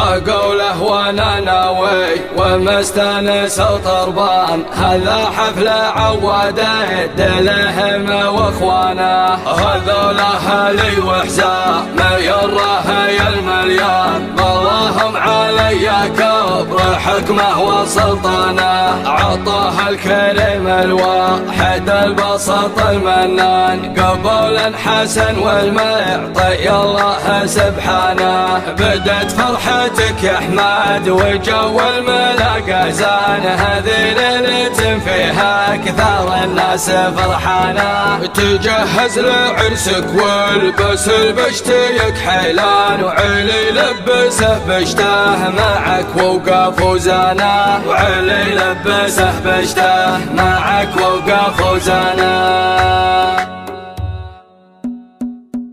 أقوله وانا ناوي ومستانس وطربان، هذا حفل عوادت لهم واخوانا، هذولا اهلي وحزام يره يا المليان، اللهم علي كبر حكمه وسلطانه، عطاه الكريم الواحد البسط المنان، قبولا حسن والمعطي الله سبحانه، بدت فرحتك يا احمد وجو الملا زان، هذه ليلة فيها كثار الناس فرحانه، تجهز لعرسك والبس البشتيك حيلان، وعلي لبسه بشته معك ووقف وزانا، وعلي لبسه بشته معك ووقف وزانا،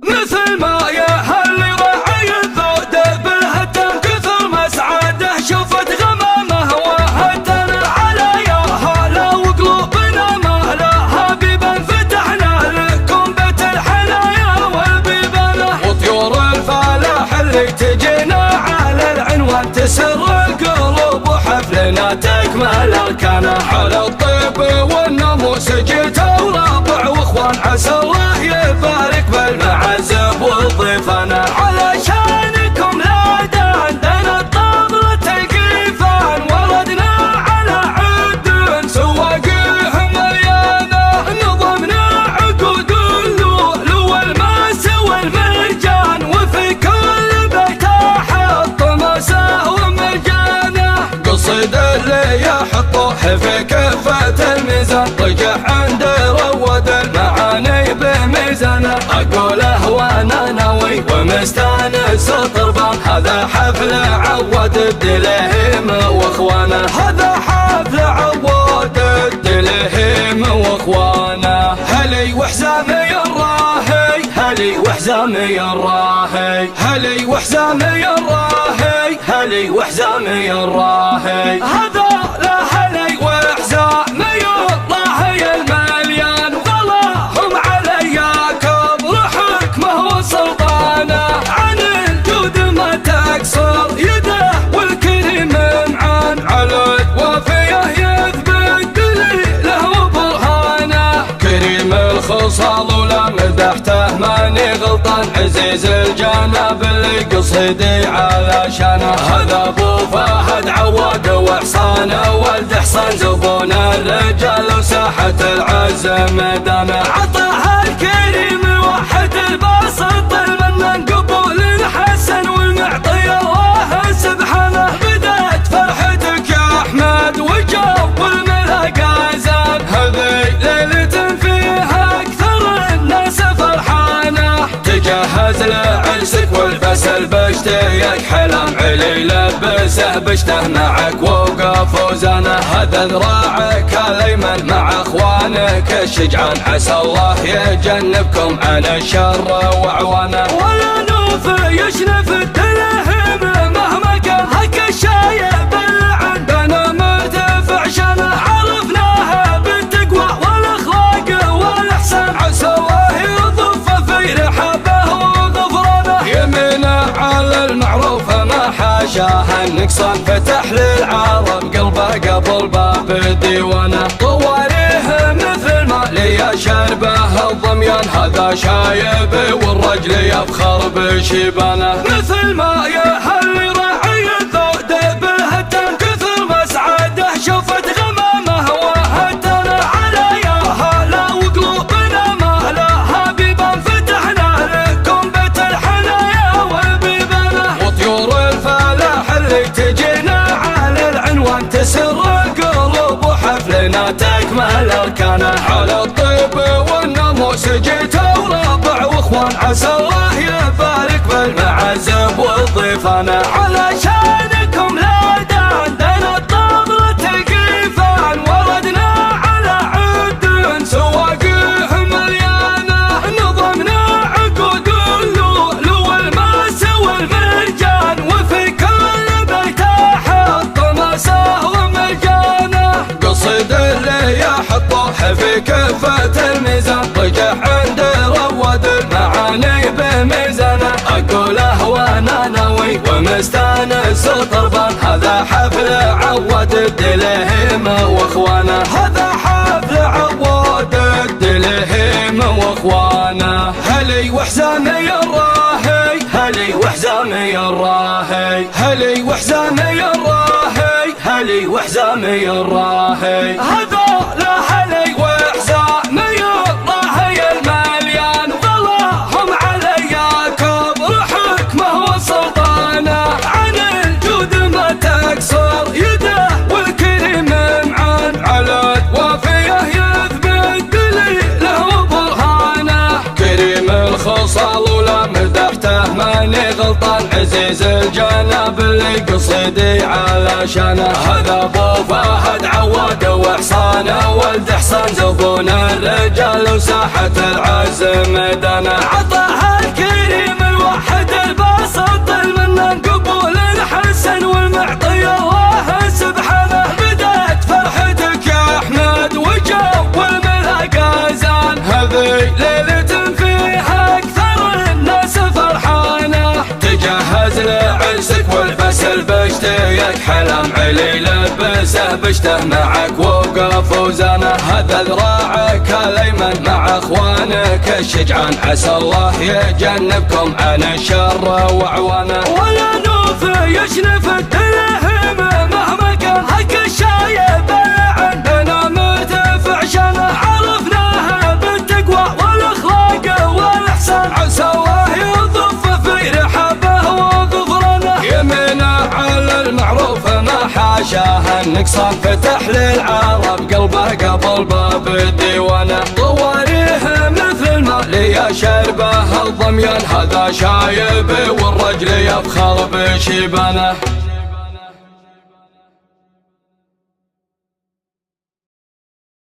مثل ما يهل رعي الذود بالهتم كثر مسعده، شفت غمامه وهتن على يا هلا، وقلوبنا ما لها بيبان فتحنا لكم بيت الحنايا والبيبانه، وطيور الفلاح اللي تجينا على العنوان تسر القلوب، وحفلنا تكمل اركانه، على الطيب والناموس جيت ورابع واخوان، عسى الله يبارك بالمعازب والضيفانه، علشانكم لا دندن الطبلة القيفان، وردنا على عد سواقيهم مليانه، نظمنا عقود اللؤلؤ والماس والمرجان، وفي كل بيت حط ماسه ومرجانه، قصيد اللي يحطه في كفة الميزان، رجع عند رواد المعاني بميزانه، أقوله وانا ناوي ومستانس طربان، هذا حفل عواد الدلهم واخوانه، هذا حفل عواد الدلهم واخوانه، هلي وحزامي الراهي، هلي وحزامي الراهي، هلي وحزامي الراهي، هلي وحزامي الراهي، هذا لا هلي وحزامي الراهي المليان، وغلاهم علي كبر حكمه وسلطانه، عن الجود ما تقصر يده والكريم معان، على الوفيه يثبت دليله وبرهانه، كريم الخصال ولا مدحته ماني غلطان، عزيز الجناب اللي قصيدي على شانه، هذا ابو فهد عواد وحصانه، ولد حصان زبون الرجال وساحة العز ميدانه، عطاها الكريم وحد الباسط المنان، قبول الحسن والمعطي الله سبحانه، بدأت فرحتك يا احمد وجو الملا زان، هذه ليلة فيها اكثر الناس فرحانه، تجهز لعرسك والبس البشتيك حلام، علي لبسه بشته معك ووقف وزانه، هذا ذراعك الايمن مع اخوانك الشجعان، عسى الله يجنبكم عن الشر واعوانه، ولا نوف يشنف الدلهم مهما كان هك الشايب العن، بنا مرتفع شانه، عرفناها بالتقوى والاخلاق والاحسان، عسى الله يضف في رحابه وغفرانه، يمينه على المعروف ما حاشاها النقصان، فتح للعرب قلبه قبل باب ديوانه، طواريه مثل ما لي شربه الضميان، هذا شايب والرجل يفخر بشيبانه، مثل ما يهل رعي الذود بالهتم كثر مسعده، شفت غمامه وهتن على يا هلا، وقلوبنا ما لها بيبان فتحنا لكم بيت الحنايا والبيبانه، وطيور الفلاح اللي تجينا على العنوان تسر القلوب، وحفلنا تكمل اركانه، على الطيب والناموس جيت ورابع واخوان، عسى الله يبارك بالمعازب والضيفانه، علشانكم لا دندن الطبلة القيفان، وردنا على عد سواقيهم مليانه، نظمنا عقود اللؤلؤ والماس والمرجان، وفي كل بيت حط ماسه ومرجانه، قصيد اللي يحطه في كفة الميزان، رجع عند رواد المعاني بميزانه، أقوله وانا ناوي راوي ومستانس وطربان. هذا حفل عواد الدلهم واخوانه، هذا حفل عواد الدلهم واخوانه. هلي وحزامي الراهي، هلي وحزامي الراهي، هلي وحزامي الراهي، هلي وحزامي الراهي. هذا لا هلي وحزامي الراهي المليان، وغلاهم علي كبر حكمه وسلطانه. عن الجود ما تكسر يده والكريم معان، على الوفيه يثبت دليله وبرهانه. كريم الخصال ولا مدحته ماني غلطان، عزيز الجناب اللي قصيدي علشانه. هذا ابو فهد عواد واحصانه، ولد حصان زبون الرجال وساحة العز ميدانه. عطاها الكريم الوحد الباسط المنان، قبول الحسن والمعطي الله سبحانه. بدأت فرحتك يا احمد وجو الملا زان، هذه ليلة فيها اكثر الناس فرحانه. تجهز لعرسك والبس البشتيك، حلم علي لبسه بشته معك ووقف وزانه. هذا ذراعك الايمن مع اخوانك الشجعان، عسى الله يجنبكم عن الشر وعوانه. ولا نوف يشنف الدلهم مهما كان حق الشايب عندنا مرتفع شانه. عرفناها بالتقوى والاخلاق والاحسان، عسى الله يضف في رحابه وغفرانه. يمينه على المعروف ما حاشاها النقصان، فتح للعرب قلبه قبل باب الديوانه. طواريه مثل ما لي شربه الضميان، هذا شايب والرجل يفخر بشيبانه.